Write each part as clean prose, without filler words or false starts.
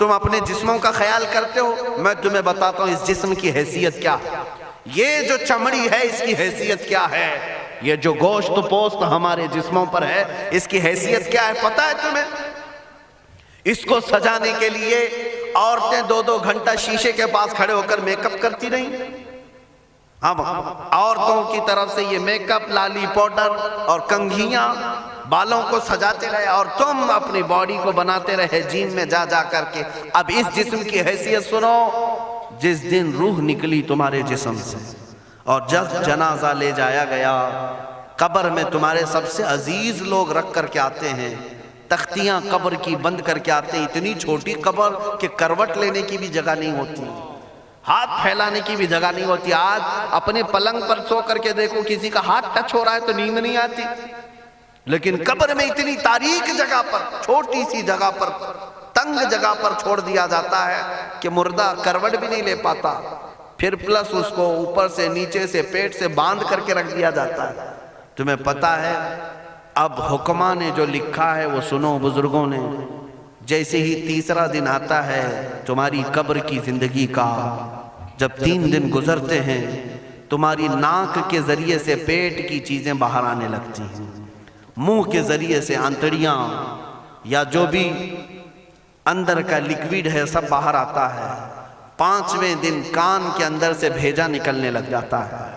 تم اپنے جسموں کا خیال کرتے ہو، میں تمہیں بتاتا ہوں اس جسم کی حیثیت کیا ہے۔ یہ جو چمڑی ہے اس کی حیثیت کیا ہے، یہ جو گوشت پوست ہمارے جسموں پر ہے اس کی حیثیت کیا ہے پتہ ہے تمہیں؟ اس کو سجانے کے لیے عورتیں 2-2 گھنٹہ شیشے کے پاس کھڑے ہو کر میک اپ کرتی رہیں۔ ہم عورتوں کی طرف سے یہ میک اپ، لالی پاؤڈر اور کنگھیاں بالوں کو سجاتے رہے، اور تم اپنی باڈی کو بناتے رہے جیم میں جا جا کر کے۔ اب اس جسم کی حیثیت سنو، جس دن روح نکلی تمہارے جسم سے اور جب جنازہ لے جایا گیا، قبر میں تمہارے سب سے عزیز لوگ رکھ کر کے آتے ہیں، تختیاں قبر کی بند کر کے آتے ہیں، اتنی چھوٹی قبر کہ کروٹ لینے کی بھی جگہ نہیں ہوتی، ہاتھ پھیلانے کی بھی جگہ نہیں ہوتی۔ آج اپنے پلنگ پر سو کر کے دیکھو، کسی کا ہاتھ ٹچ ہو رہا ہے تو نیند نہیں آتی، لیکن قبر میں اتنی تاریک جگہ پر، چھوٹی سی جگہ پر، تنگ جگہ پر چھوڑ دیا جاتا ہے کہ مردہ کروٹ بھی نہیں لے پاتا، پھر پلس اس کو اوپر سے نیچے سے پیٹ سے باندھ کر کے رکھ دیا جاتا ہے۔ تمہیں پتا ہے اب حکماں نے جو لکھا ہے وہ سنو بزرگوں نے، جیسے ہی تیسرا دن آتا ہے تمہاری قبر کی زندگی کا، جب 3 دن گزرتے ہیں تمہاری ناک کے ذریعے سے پیٹ کی چیزیں باہر آنے لگتی ہیں، منہ کے ذریعے سے آنتڑیاں یا جو بھی اندر کا لیکویڈ ہے سب باہر آتا ہے۔ 5ویں دن کان کے اندر سے بھیجا نکلنے لگ جاتا ہے،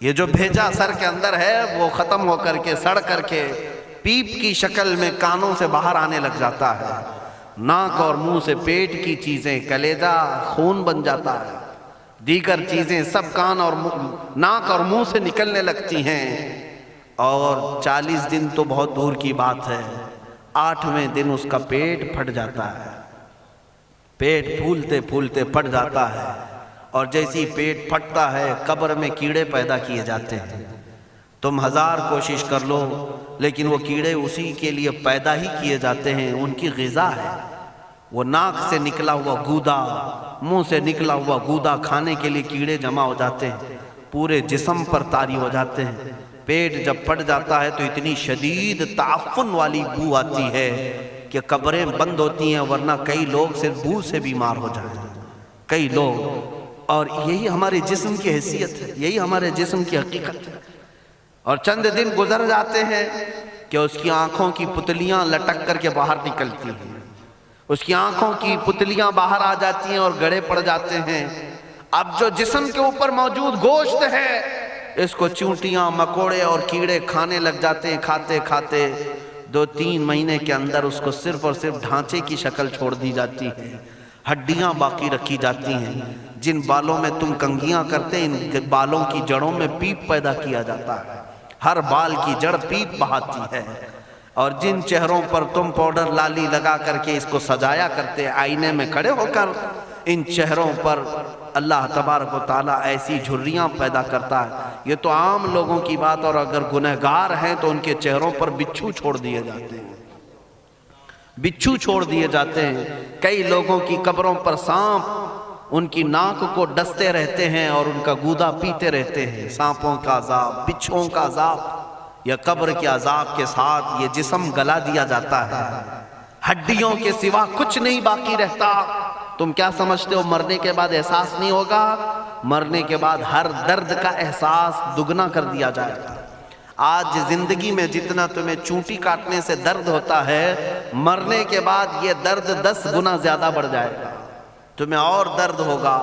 یہ جو بھیجا سر کے اندر ہے وہ ختم ہو کر کے سڑ کر کے پیپ کی شکل میں کانوں سے باہر آنے لگ جاتا ہے، ناک اور منہ سے پیٹ کی چیزیں، کلیجہ، خون بن جاتا ہے، دیگر چیزیں سب کان اور ناک اور منہ سے نکلنے لگتی ہیں، اور 40 دن تو بہت دور کی بات ہے، 8ویں دن اس کا پیٹ پھٹ جاتا ہے، پیٹ پھولتے پھولتے پھٹ جاتا ہے، اور جیسی پیٹ پھٹتا ہے قبر میں کیڑے پیدا کیے جاتے ہیں۔ تم 1000 کوشش کر لو لیکن وہ کیڑے اسی کے لیے پیدا ہی کیے جاتے ہیں، ان کی غذا ہے۔ وہ ناک سے نکلا ہوا گودا، منہ سے نکلا ہوا گودا کھانے کے لیے کیڑے جمع ہو جاتے ہیں، پورے جسم پر طاری ہو جاتے ہیں۔ پیٹ جب پھٹ جاتا ہے تو اتنی شدید تعفن والی بو آتی ہے کہ قبریں بند ہوتی ہیں، ورنہ کئی لوگ صرف بو سے بیمار ہو جائیں، کئی لوگ۔ اور یہی ہمارے جسم کی حیثیت ہے، یہی ہمارے جسم کی حقیقت ہے۔ اور چند دن گزر جاتے ہیں کہ اس کی آنکھوں کی پتلیاں لٹک کر کے باہر نکلتی ہیں، اس کی آنکھوں کی پتلیاں باہر آ جاتی ہیں اور گڑے پڑ جاتے ہیں۔ اب جو جسم کے اوپر موجود گوشت ہے اس کو چونٹیاں، مکوڑے اور کیڑے کھانے لگ جاتے ہیں، کھاتے کھاتے 2-3 مہینے کے اندر اس کو صرف اور صرف ڈھانچے کی شکل چھوڑ دی جاتی ہے، ہڈیاں باقی رکھی جاتی ہیں۔ جن بالوں میں تم کنگھیاں کرتے ہیں ان بالوں کی جڑوں میں پیپ پیدا کیا جاتا ہے، ہر بال کی جڑ پیپ بہاتی ہے۔ اور جن چہروں پر تم پاؤڈر لالی لگا کر کے اس کو سجایا کرتے، آئینے میں کھڑے ہو کر ان چہروں پر اللہ تبارک و تعالیٰ ایسی جھریاں پیدا کرتا ہے۔ یہ تو عام لوگوں کی بات، اور اگر گنہگار ہیں تو ان کے چہروں پر بچھو چھوڑ دیے جاتے ہیں، بچھو چھوڑ دیے جاتے ہیں۔ کئی لوگوں کی قبروں پر سانپ ان کی ناک کو ڈستے رہتے ہیں اور ان کا گودا پیتے رہتے ہیں۔ سانپوں کا عذاب، بچھوؤں کا عذاب، یا قبر کے عذاب کے ساتھ یہ جسم گلا دیا جاتا ہے، ہڈیوں کے سوا کچھ نہیں باقی رہتا۔ تم کیا سمجھتے ہو مرنے کے بعد احساس نہیں ہوگا؟ مرنے کے بعد ہر درد کا احساس دگنا کر دیا جائے گا۔ آج زندگی میں جتنا تمہیں چونٹی کاٹنے سے درد ہوتا ہے، مرنے کے بعد یہ درد 10 گنا زیادہ بڑھ جائے گا، تمہیں اور درد ہوگا،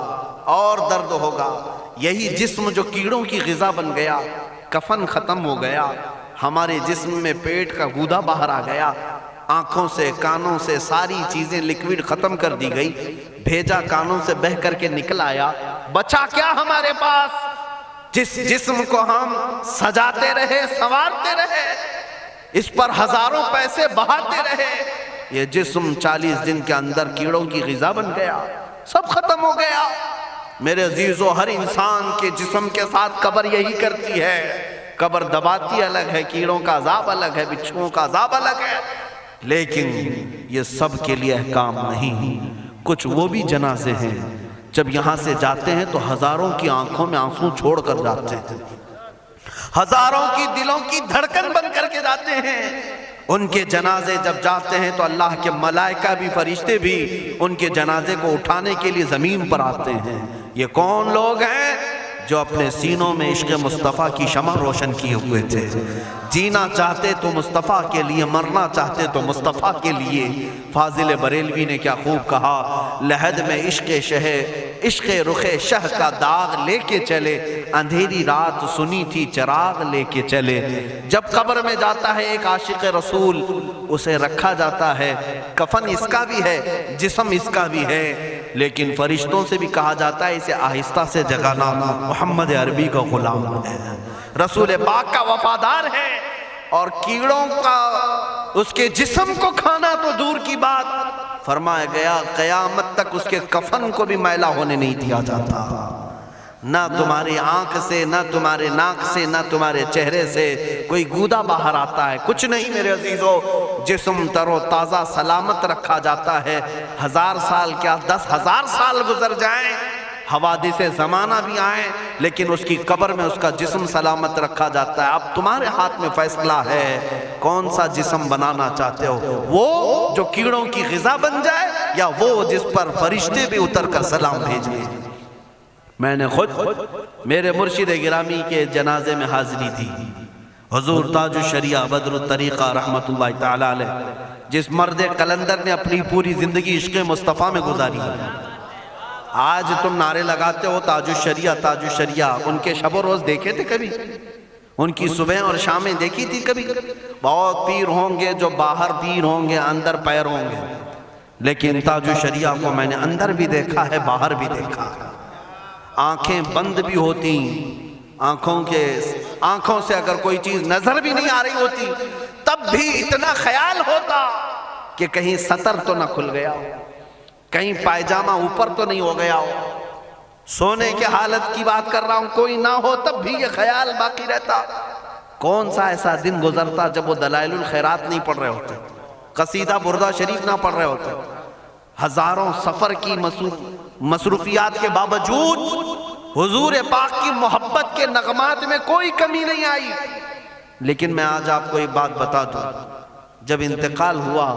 اور درد ہوگا۔ یہی جسم جو کیڑوں کی غذا بن گیا، کفن ختم ہو گیا، ہمارے جسم میں پیٹ کا گودا باہر آ گیا، آنکھوں سے کانوں سے ساری چیزیں لیکویڈ ختم کر دی گئی، بھیجا کانوں سے بہہ کر کے نکل آیا، بچا کیا ہمارے پاس؟ جس جسم کو ہم سجاتے رہے، سنوارتے رہے، اس پر ہزاروں پیسے بہاتے رہے، یہ جسم 40 دن کے اندر کیڑوں کی غذا بن گیا، سب ختم ہو گیا۔ میرے عزیزو، ہر انسان کے جسم کے ساتھ قبر یہی کرتی ہے، قبر دباتی الگ ہے، کیڑوں کا عذاب الگ ہے، بچھوؤں کا عذاب الگ ہے، لیکن یہ سب کے لیے احکام نہیں۔ کچھ وہ بھی جنازے ہیں جب یہاں سے جاتے ہیں تو ہزاروں کی آنکھوں میں آنسو چھوڑ کر جاتے ہیں، ہزاروں کی دلوں کی دھڑکن بن کر کے جاتے ہیں، ان کے جنازے جب جاتے ہیں تو اللہ کے ملائکہ بھی فرشتے بھی ان کے جنازے کو اٹھانے کے لیے زمین پر آتے ہیں۔ یہ کون لوگ ہیں؟ جو اپنے سینوں میں عشق مصطفیٰ کی شمع روشن کیے ہوئے تھے، جینا چاہتے تو مصطفیٰ کے لیے، مرنا چاہتے تو مصطفیٰ کے لیے۔ فاضل بریلوی نے کیا خوب کہا، لحد میں عشق رخ شہ کا داغ لے کے چلے، اندھیری رات سنی تھی چراغ لے کے چلے۔ جب قبر میں جاتا ہے ایک عاشق رسول، اسے رکھا جاتا ہے، کفن اس کا بھی ہے، جسم اس کا بھی ہے، لیکن فرشتوں سے بھی کہا جاتا ہے اسے آہستہ سے جگانا، محمد عربی کا غلام ہے، رسول پاک کا وفادار ہے، اور کیڑوں کا اس کے جسم کو کھانا تو دور کی بات، فرمایا گیا قیامت تک اس کے کفن کو بھی میلا ہونے نہیں دیا جاتا۔ نہ تمہاری آنکھ سے، نہ تمہارے ناک سے، نہ تمہارے چہرے سے کوئی گودا باہر آتا ہے، کچھ نہیں میرے عزیزو، جسم تر و تازہ سلامت رکھا جاتا ہے۔ 1000 سال کیا 10,000 سال گزر جائیں، حوادث زمانہ بھی آئیں، لیکن اس کی قبر میں اس کا جسم سلامت رکھا جاتا ہے۔ اب تمہارے ہاتھ میں فیصلہ ہے، کون سا جسم بنانا چاہتے ہو، وہ جو کیڑوں کی غذا بن جائے، یا وہ جس پر فرشتے بھی اتر کر سلام بھیجیں۔ میں نے خود میرے مرشد گرامی کے جنازے میں حاضری دی، حضور تاج الشریعہ بدر الطریقہ رحمت اللہ تعالی علیہ، جس مرد قلندر نے اپنی پوری زندگی عشق مصطفیٰ میں گزاری ہے۔ آج تم نعرے لگاتے ہو تاج الشریعہ تاج الشریعہ، ان کے شب و روز دیکھے تھے کبھی؟ ان کی صبح اور شامیں دیکھی تھی کبھی؟ بہت پیر ہوں گے جو باہر پیر ہوں گے، اندر پیر ہوں گے، لیکن تاج الشریعہ کو میں نے اندر بھی دیکھا ہے، باہر بھی دیکھا ہے۔ آنکھیں بند بھی ہوتی، آنکھوں سے اگر کوئی چیز نظر بھی نہیں آ رہی ہوتی، تب بھی اتنا خیال ہوتا کہ کہیں سطر تو نہ کھل گیا ہو، کہیں پائجامہ اوپر تو نہیں ہو گیا ہو، سونے کے حالت کی بات کر رہا ہوں، کوئی نہ ہو تب بھی یہ خیال باقی رہتا۔ کون سا ایسا دن گزرتا جب وہ دلائل الخیرات نہیں پڑھ رہے ہوتے، قصیدہ بردہ شریف نہ پڑھ رہے ہوتے، ہزاروں سفر کی مصروفیات کے باوجود حضور پاک کی محبت کے نغمات میں کوئی کمی نہیں آئی۔ لیکن میں آج آپ کو ایک بات بتا دوں، جب انتقال ہوا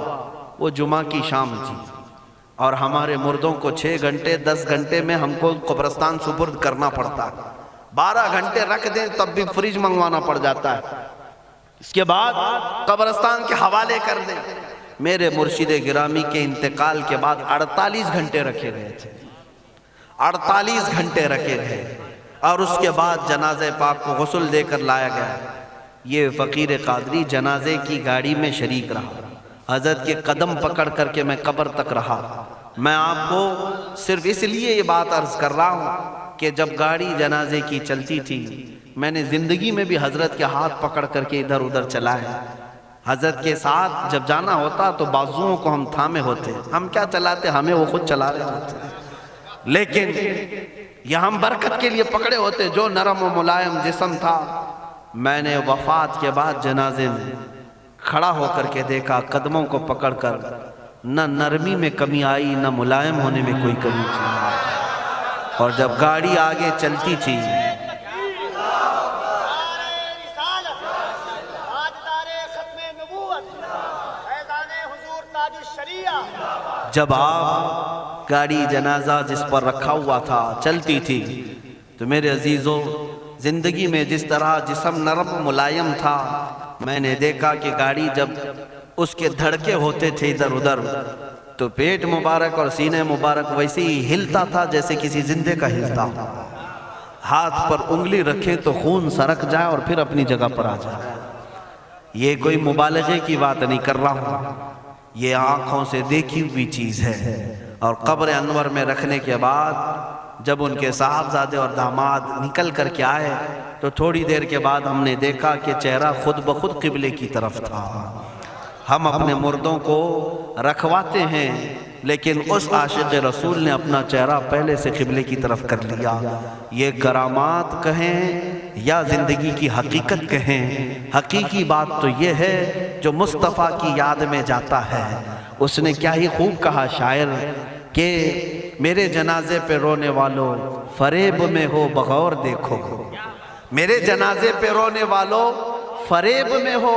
وہ جمعہ کی شام تھی، اور ہمارے مردوں کو 6 گھنٹے 10 گھنٹے میں ہم کو قبرستان سپرد کرنا پڑتا، 12 گھنٹے رکھ دیں تب بھی فریج منگوانا پڑ جاتا ہے، اس کے بعد قبرستان کے حوالے کر دیں۔ میرے مرشد گرامی کے انتقال کے بعد 48 گھنٹے رکھے گئے تھے، 48 گھنٹے رکھے گئے، اور اس کے بعد جنازہ پاک کو غسل دے کر لایا گیا۔ یہ فقیر قادری جنازے کی گاڑی میں شریک رہا، حضرت کے قدم پکڑ کر کے میں قبر تک رہا۔ میں آپ کو صرف اس لیے یہ بات عرض کر رہا ہوں کہ جب گاڑی جنازے کی چلتی تھی، میں نے زندگی میں بھی حضرت کے ہاتھ پکڑ کر کے ادھر ادھر چلائے۔ حضرت کے ساتھ جب جانا ہوتا تو بازوؤں کو ہم تھامے ہوتے، ہم کیا چلاتے، ہمیں وہ خود چلا رہے ہوتے، لیکن یہ ہم برکت کے لیے پکڑے ہوتے، جو نرم و ملائم جسم تھا۔ میں نے وفات کے بعد جنازے میں کھڑا ہو کر کے دیکھا، قدموں کو پکڑ کر، نہ نرمی میں کمی آئی، نہ ملائم ہونے میں کوئی کمی تھی، اور جب گاڑی آگے چلتی تھی، جب آپ گاڑی جنازہ جس پر رکھا ہوا تھا چلتی تھی، تو میرے عزیزوں زندگی میں جس طرح جسم نرم ملائم تھا، میں نے دیکھا کہ گاڑی جب اس کے دھڑکے ہوتے تھے ادھر ادھر، تو پیٹ مبارک اور سینے مبارک ویسے ہی ہلتا تھا جیسے کسی زندے کا ہلتا۔ ہاتھ پر انگلی رکھے تو خون سرک جائے اور پھر اپنی جگہ پر آ جائے۔ یہ کوئی مبالغے کی بات نہیں کر رہا ہوں، یہ آنکھوں سے دیکھی ہوئی چیز ہے۔ اور قبر انور میں رکھنے کے بعد جب ان کے صاحبزادے اور داماد نکل کر کے آئے تو تھوڑی دیر کے بعد ہم نے دیکھا کہ چہرہ خود بخود قبلے کی طرف تھا۔ ہم اپنے مردوں کو رکھواتے ہیں، لیکن اس عاشق رسول نے اپنا چہرہ پہلے سے قبلے کی طرف کر لیا۔ یہ کرامات کہیں یا زندگی کی حقیقت کہیں، حقیقی بات تو یہ ہے جو مصطفیٰ کی یاد میں جاتا ہے۔ اس نے کیا ہی خوب کہا شاعر کہ میرے جنازے پہ رونے والوں فریب میں ہو بغور دیکھو، میرے جنازے پہ رونے والوں فریب میں ہو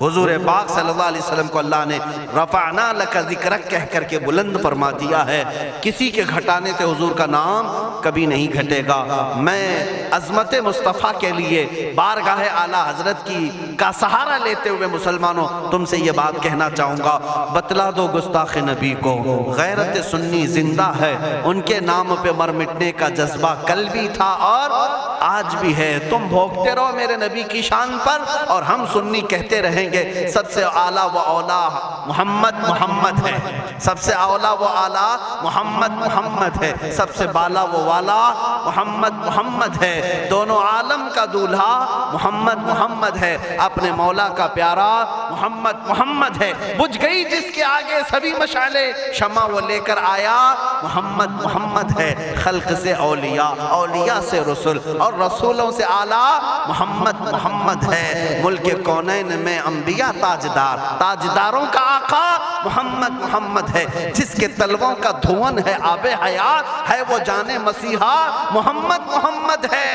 حضور پاک صلی اللہ علیہ وسلم کو اللہ نے رفعنا لک ذکرک کہہ کر کے بلند فرما دیا ہے. کسی کے گھٹانے سے حضور کا نام کبھی نہیں گھٹے گا. میں عظمت مصطفیٰ کے لیے بارگاہ اعلیٰ حضرت کا سہارا لیتے ہوئے مسلمانوں تم سے یہ بات کہنا چاہوں گا، بتلا دو گستاخ نبی کو غیرت سنی زندہ ہے. ان کے نام پہ مر مٹنے کا جذبہ کل بھی تھا اور آج بھی ہے. تم بھوکتے رہو میرے نبی کی شان پر اور ہم سنی کہتے رہیں گے سب سے اعلیٰ و اولا محمد ہے، سب سے اولا و اعلیٰ محمد ہے، سب سے بالا و والا محمد ہے. دونوں عالم کا دولہا محمد ہے، اپنے مولا کا پیارا محمد ہے. بجھ گئی جس کے آگے سبھی مشعلیں، شمع وہ لے کر آیا محمد ہے. خلق سے اولیاء سے رسول اور رسولوں سے اعلیٰ محمد ہے. ملک کونین میں انبیاء تاجداروں کا آقا محمد ہے. جس کے تلووں کا دھون ہے آب حیات ہے وہ جانے مسیحا محمد ہے.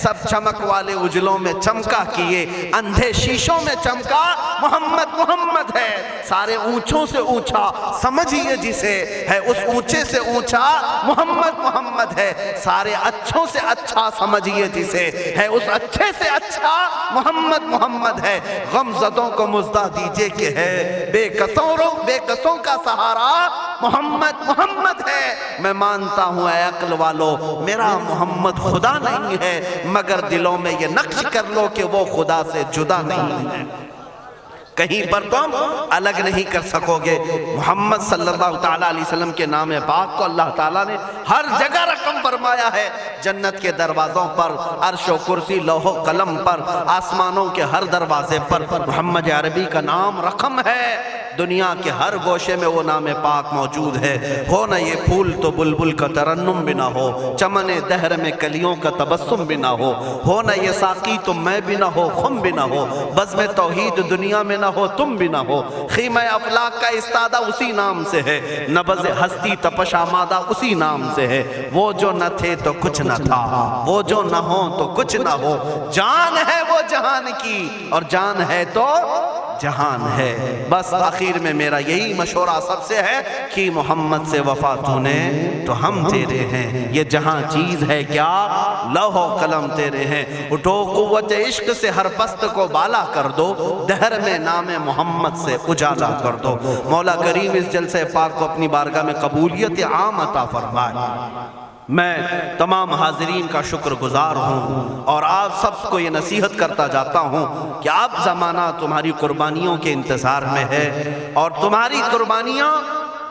سب چمک والے اجلوں میں چمکا کیے اندھے شیشوں میں چمکا محمد ہے. سارے اونچوں سے اونچا سمجھیے جسے ہے اس اونچے سے اونچا محمد ہے. سارے اچھوں سے اچھا سمجھیے جسے ہے اس اچھے سے اچھا محمد ہے. غم زدوں کو مزدہ دیجئے کہ ہے بے قصوں کا سہارا محمد ہے. میں مانتا ہوں اے عقل والو میرا محمد خدا نہیں ہے، مگر دلوں میں یہ نقش کر لو کہ وہ خدا سے جدا نہیں ہے. کہیں پر تم الگ نہیں کر سکو گے. محمد صلی اللہ تعالیٰ علیہ وسلم کے نام پاک کو اللہ تعالیٰ نے ہر جگہ رقم فرمایا ہے. جنت کے دروازوں پر، عرش و کرسی، لوح و قلم پر، آسمانوں کے ہر دروازے پر محمد عربی کا نام رقم ہے. دنیا کے ہر گوشے میں وہ نام پاک موجود ہے. ہو نہ یہ پھول تو بلبل کا ترنم بھی نہ ہو، چمن دہر میں کلیوں کا تبسم بھی نہ ہو نہ یہ ساقی تو میں بھی نہ ہو، خم بھی نہ ہو، بزم توحید دنیا میں نہ ہو، تم بھی نہ ہو. خیمہ افلاک کا استادہ اسی نام سے ہے، نبض ہستی تپش آمادہ اسی نام سے ہے. وہ جو نہ تھے تو کچھ نہ تھا، وہ جو نہ ہو تو کچھ نہ ہو. جان ہے وہ جہان کی اور جان ہے تو جہان ہے. بس آخر میں میرا یہی مشورہ سب سے ہے کہ محمد سے وفا تو نے تو ہم تیرے ہیں. یہ جہاں چیز ہے کیا لوح و قلم تیرے ہیں. اٹھو قوت عشق سے ہر پست کو بالا کر دو، دہر میں نام محمد سے اجالا کر دو. مولا کریم اس جلسہ پاک کو اپنی بارگاہ میں قبولیت عام عطا فرمائے. میں تمام حاضرین کا شکر گزار ہوں اور آپ سب کو یہ نصیحت کرتا جاتا ہوں کہ اب زمانہ تمہاری قربانیوں کے انتظار میں ہے اور تمہاری قربانیاں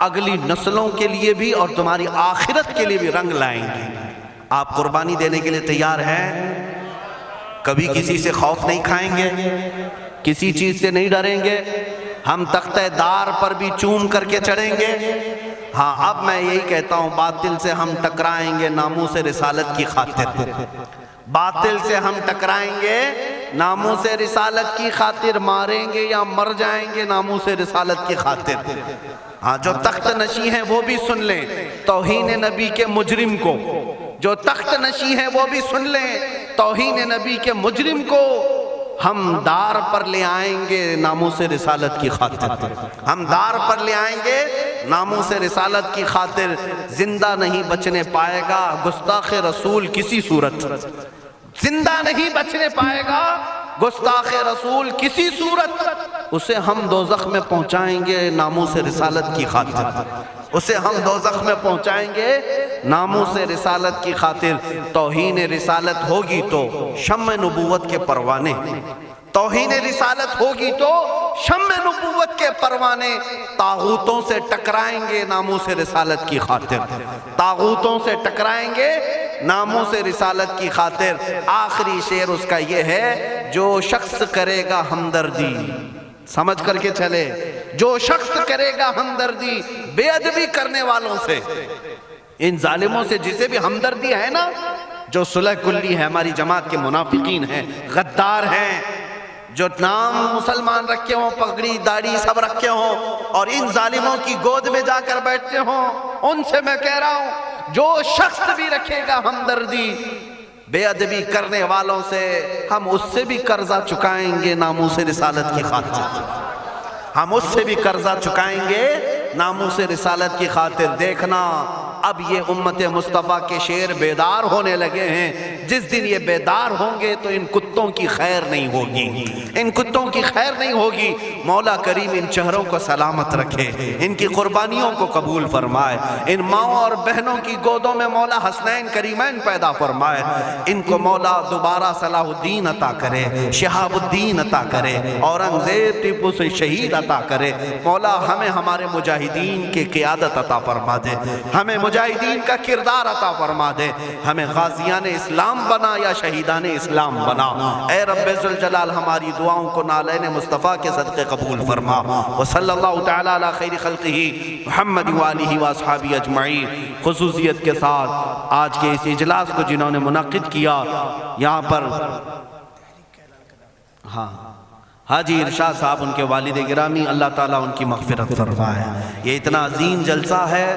اگلی نسلوں کے لیے بھی اور تمہاری آخرت کے لیے بھی رنگ لائیں گی. آپ قربانی دینے کے لیے تیار ہیں؟ کبھی کسی سے خوف نہیں کھائیں گے، کسی چیز سے نہیں ڈریں گے. ہم تختہ دار پر بھی چوم کر کے چڑھیں گے. ہاں اب میں یہی کہتا ہوں باطل سے ہم ٹکرائیں گے ناموس رسالت کی خاطر. باطل سے ہم ٹکرائیں گے ناموس رسالت کی خاطر، ماریں گے یا مر جائیں گے ناموس رسالت کی خاطر. ہاں جو تخت نشی ہیں وہ بھی سن لیں توہین نبی کے مجرم کو. جو تخت نشی ہیں وہ بھی سن لیں توہین نبی کے مجرم کو ہم دار پر لے آئیں گے ناموس رسالت کی خاطر. ہم دار پر لے آئیں گے ناموس رسالت کی خاطر. زندہ نہیں بچنے پائے گا گستاخ رسول کسی صورت، زندہ نہیں بچنے پائے گا گستاخ رسول کسی صورت. اسے ہم دوزخ میں پہنچائیں گے ناموس رسالت کی خاطر. اسے ہم دوزخ میں پہنچائیں گے ناموس رسالت کی خاطر. توہین رسالت ہوگی تو شمع نبوت کے پروانے، توہین رسالت ہوگی تو شمع نبوت کے پروانے. طاغوتوں سے ٹکرائیں گے ناموس رسالت کی خاطر، طاغوتوں سے ٹکرائیں گے ناموس رسالت کی خاطر. آخری شعر اس کا یہ ہے جو شخص کرے گا ہمدردی، سمجھ کر کے چلے، جو شخص کرے گا ہمدردی بے ادبی کرنے والوں سے، ان ظالموں سے جسے بھی ہمدردی ہے نا، جو صلح کلی ہے ہماری جماعت کے منافقین ہیں، غدار ہیں، جو نام مسلمان رکھے ہوں، پگڑی داڑھی سب رکھے ہوں اور ان ظالموں کی گود میں جا کر بیٹھتے ہوں، ان سے میں کہہ رہا ہوں جو شخص بھی رکھے گا ہمدردی بے ادبی کرنے والوں سے ہم اس سے بھی قرضہ چکائیں گے ناموس رسالت کی خاطر، ہم اس سے بھی قرضہ چکائیں گے ناموس رسالت کی خاطر۔ دیکھنا اب یہ امت مصطفیٰ کے شیر بیدار ہونے لگے ہیں، جس دن یہ بیدار ہوں گے تو ان کتوں کی خیر نہیں ہوگی، ان کتوں کی خیر نہیں ہوگی۔ مولا کریم ان چہروں کو سلامت رکھے، ان کی قربانیوں کو قبول فرمائے، ان ماؤں اور بہنوں کی گودوں میں مولا حسنین کریمین پیدا فرمائے، ان کو مولا دوبارہ صلاح الدین عطا کرے، شہاب الدین عطا کرے، اورنگزیب ٹیپو سے شہید عطا کرے۔ مولا ہمیں ہمارے مجاہدین کی قیادت عطا فرما دے، ہمیں مجاہدین کا کردار عطا فرما دے، ہمیں غازیان اسلام بنا یا شہیدان اسلام بنا۔ اے رب ذوالجلال ہماری دعاؤں کو نالین مصطفیٰ کے صدقے قبول فرما۔ وصلی اللہ تعالی علی خیر خلقہ محمد وآلہ واصحابہ اجمعین۔ خصوصیت کے ساتھ آج کے اس اجلاس کو جنہوں نے منعقد کیا، یہاں پر حاجی ارشاد صاحب ان کے والد گرامی، اللہ تعالیٰ ان کی مغفرت فرمائے۔ یہ اتنا عظیم جلسہ ہے،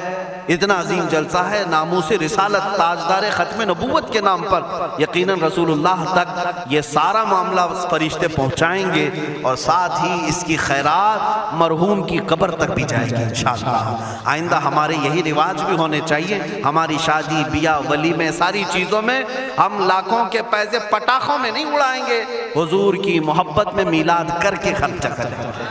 اتنا عظیم جلسہ ہے، ناموس رسالت تاجدار ختم نبوت کے نام پر یقیناً رسول اللہ تک یہ سارا معاملہ فرشتے پہنچائیں گے، اور ساتھ ہی اس کی خیرات مرحوم کی قبر تک بھی جائے گی انشاءاللہ۔ آئندہ ہمارے یہی رواج بھی ہونے چاہیے، ہماری شادی بیاہ ولیمے ساری چیزوں میں ہم لاکھوں کے پیسے پٹاخوں میں نہیں اڑائیں گے، حضور کی محبت میں میلاد کر کے خرچہ کریں گے،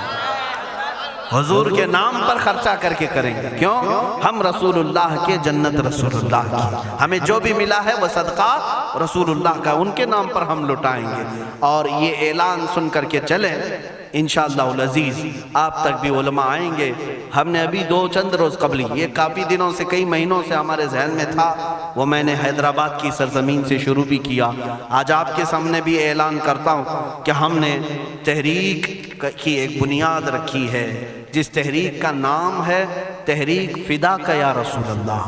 حضور کے نام پر خرچہ کر کے کریں گے۔ کیوں؟ ہم رسول اللہ کے، جنت رسول اللہ کی، ہمیں جو بھی ملا ہے وہ صدقہ رسول اللہ کا، ان کے نام پر ہم لٹائیں گے۔ اور یہ اعلان سن کر کے چلیں، انشاءاللہ العزیز آپ تک بھی علماء آئیں گے۔ ہم نے ابھی چند روز قبل، یہ کافی دنوں سے، کئی مہینوں سے ہمارے ذہن میں تھا، وہ میں نے حیدرآباد کی سرزمین سے شروع بھی کیا۔ آج آپ کے سامنے بھی اعلان کرتا ہوں کہ ہم نے تحریک کی ایک بنیاد رکھی ہے، جس تحریک کا نام ہے تحریک فدا کا یا رسول اللہ،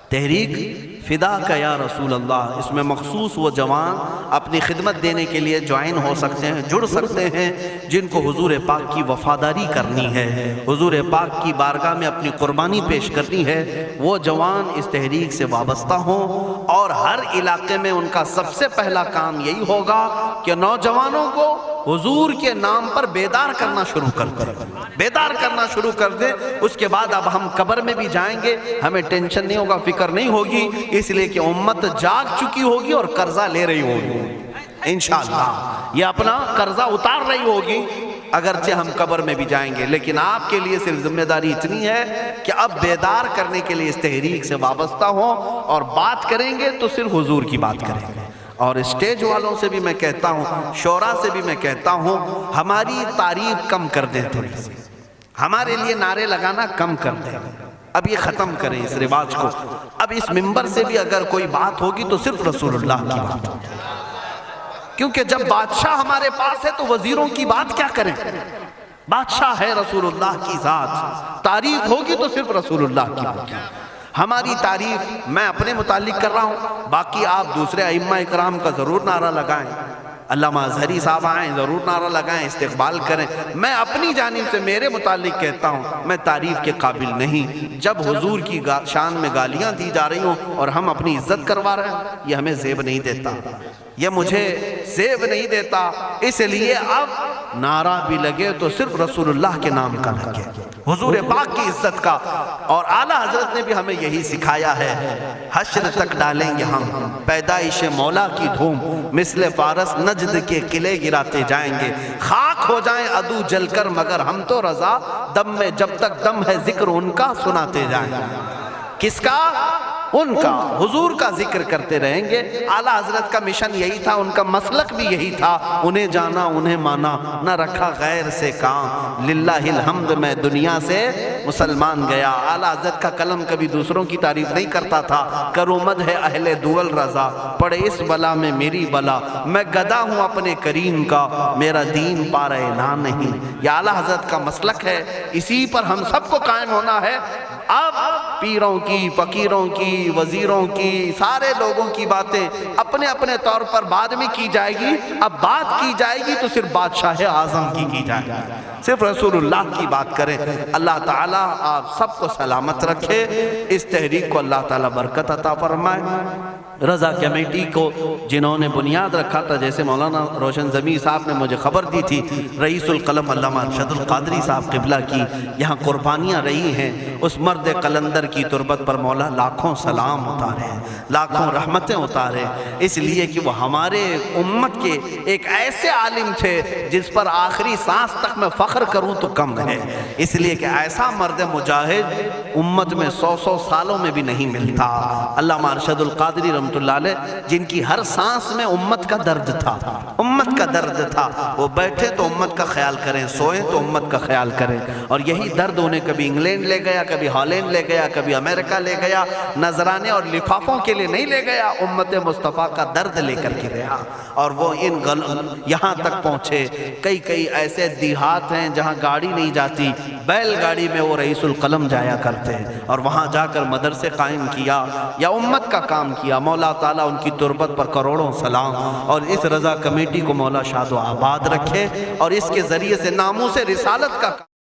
تحریک فدا کا یا رسول اللہ۔ اس میں مخصوص وہ جوان اپنی خدمت دینے کے لیے جوائن ہو سکتے ہیں، جڑ سکتے ہیں، جن کو حضور پاک کی وفاداری کرنی ہے، حضور پاک کی بارگاہ میں اپنی قربانی پیش کرنی ہے، وہ جوان اس تحریک سے وابستہ ہوں۔ اور ہر علاقے میں ان کا سب سے پہلا کام یہی ہوگا کہ نوجوانوں کو حضور کے نام پر بیدار کرنا شروع کر دیں، بیدار کرنا شروع کر دیں۔ اس کے بعد اب ہم قبر میں بھی جائیں گے، ہمیں ٹینشن نہیں ہوگا، فکر نہیں ہوگی، اس لیے کہ امت جاگ چکی ہوگی اور قرضہ لے رہی ہوگی انشاءاللہ، یہ اپنا قرضہ اتار رہی ہوگی، اگرچہ ہم قبر میں بھی جائیں گے۔ لیکن آپ کے لیے صرف ذمہ داری اتنی ہے کہ اب بیدار کرنے کے لیے اس تحریک سے وابستہ ہوں، اور بات کریں گے تو صرف حضور کی بات کریں گے۔ اور اسٹیج والوں سے بھی میں کہتا ہوں، شورا سے بھی میں کہتا ہوں، ہماری تعریف کم کر دیں، تھوڑی سی ہمارے لیے نعرے لگانا کم کر دیں، اب یہ ختم کریں اس رواج کو۔ اب اس منبر سے بھی اگر کوئی بات ہوگی تو صرف رسول اللہ کی بات ہوگی، کیونکہ جب بادشاہ ہمارے پاس ہے تو وزیروں کی بات کیا کریں، بادشاہ ہے رسول اللہ کی ذات، تعریف ہوگی تو صرف رسول اللہ کی ہوگی۔ ہماری تعریف میں اپنے متعلق کر رہا ہوں، باقی آپ دوسرے ائمہ اکرام کا ضرور نعرہ لگائیں، علامہ اظہری صاحب آئیں ضرور نعرہ لگائیں، استقبال کریں۔ میں اپنی جانب سے میرے متعلق کہتا ہوں، میں تعریف کے قابل نہیں۔ جب حضور کی شان میں گالیاں دی جا رہی ہوں اور ہم اپنی عزت کروا رہے ہیں، یہ ہمیں زیب نہیں دیتا، یہ مجھے زیب نہیں دیتا۔ اس لیے اب نعرہ بھی لگے تو صرف رسول اللہ کے نام کا لگے، حضور پاک کی عزت کا۔ اور اعلیٰ حضرت نے بھی ہمیں یہی سکھایا ہے، حشر تک ڈالیں گے ہم پیدائش مولا کی دھوم، مثل فارس نجد کے قلعے گراتے جائیں گے، خاک ہو جائیں عدو جل کر مگر ہم تو رضا، دم میں جب تک دم ہے ذکر ان کا سناتے جائیں گے۔ کس کا؟ ان کا، حضور کا ذکر کرتے رہیں گے۔ اعلیٰ حضرت کا مشن یہی تھا، ان کا مسلک بھی یہی تھا، انہیں جانا انہیں مانا، نہ رکھا غیر سے کام، للہ الحمد میں دنیا سے مسلمان گیا۔ اعلیٰ حضرت کا قلم کبھی دوسروں کی تعریف نہیں کرتا تھا، کرومد ہے اہل دول رضا، پڑے اس بلا میں میری بلا، میں گدا ہوں اپنے کریم کا، میرا دین پارہ نہ نہیں۔ یہ اعلیٰ حضرت کا مسلک ہے، اسی پر ہم سب کو قائم ہونا ہے۔ اب پیروں کی، فقیروں کی، وزیروں کی، سارے لوگوں کی باتیں اپنے اپنے طور پر بعد میں کی جائے گی، اب بات کی جائے گی تو صرف بادشاہ اعظم کی جائے گی۔ صرف رسولullah کی بات کریں۔ اللہ تعالیٰ آپ سب کو سلامت رکھے، اس تحریک کو اللہ تعالیٰ برکت عطا فرمائے۔ رضا کمیٹی کو جنہوں نے بنیاد رکھا تھا، جیسے مولانا روشن ضمیع صاحب نے مجھے خبر دی تھی، رئیس القلم علامہ ارشد القادری صاحب قبلہ کی یہاں قربانیاں رہی ہیں، اس مرد قلندر کی تربت پر مولا لاکھوں سلام اتارے، لاکھوں رحمتیں اتارے، اس لیے کہ وہ ہمارے امت کے ایک ایسے عالم تھے جس پر آخری سانس تک میں فخر کروں تو کم ہے، اس لیے کہ ایسا مرد مجاہد امت میں 100 سالوں میں بھی نہیں ملتا۔ علامہ ارشد القادری رحمۃ اللہ علیہ، جن کی ہر سانس میں امت کا درد تھا، امت کا درد تھا، وہ بیٹھے تو امت کا خیال کریں، سوئیں تو امت کا خیال کریں، اور یہی درد انہیں کبھی انگلینڈ لے گیا، کبھی ہالینڈ لے گیا، کبھی امریکہ لے گیا، نذرانے اور لفافوں کے لیے نہیں لے گیا، امت مصطفیٰ کا درد لے کر کے گیا، اور وہ یہاں تک پہنچے۔ کئی ایسے دیہات ہیں جہاں گاڑی نہیں جاتی، بیل گاڑی میں وہ رئیس القلم جایا کرتے ہیں، اور وہاں جا کر مدرسے قائم کیا یا امت کا کام کیا۔ مولا تعالیٰ ان کی تربت پر کروڑوں سلام، اور اس رضا کمیٹی کو مولا شاد و آباد رکھے، اور اس کے ذریعے سے ناموس رسالت کا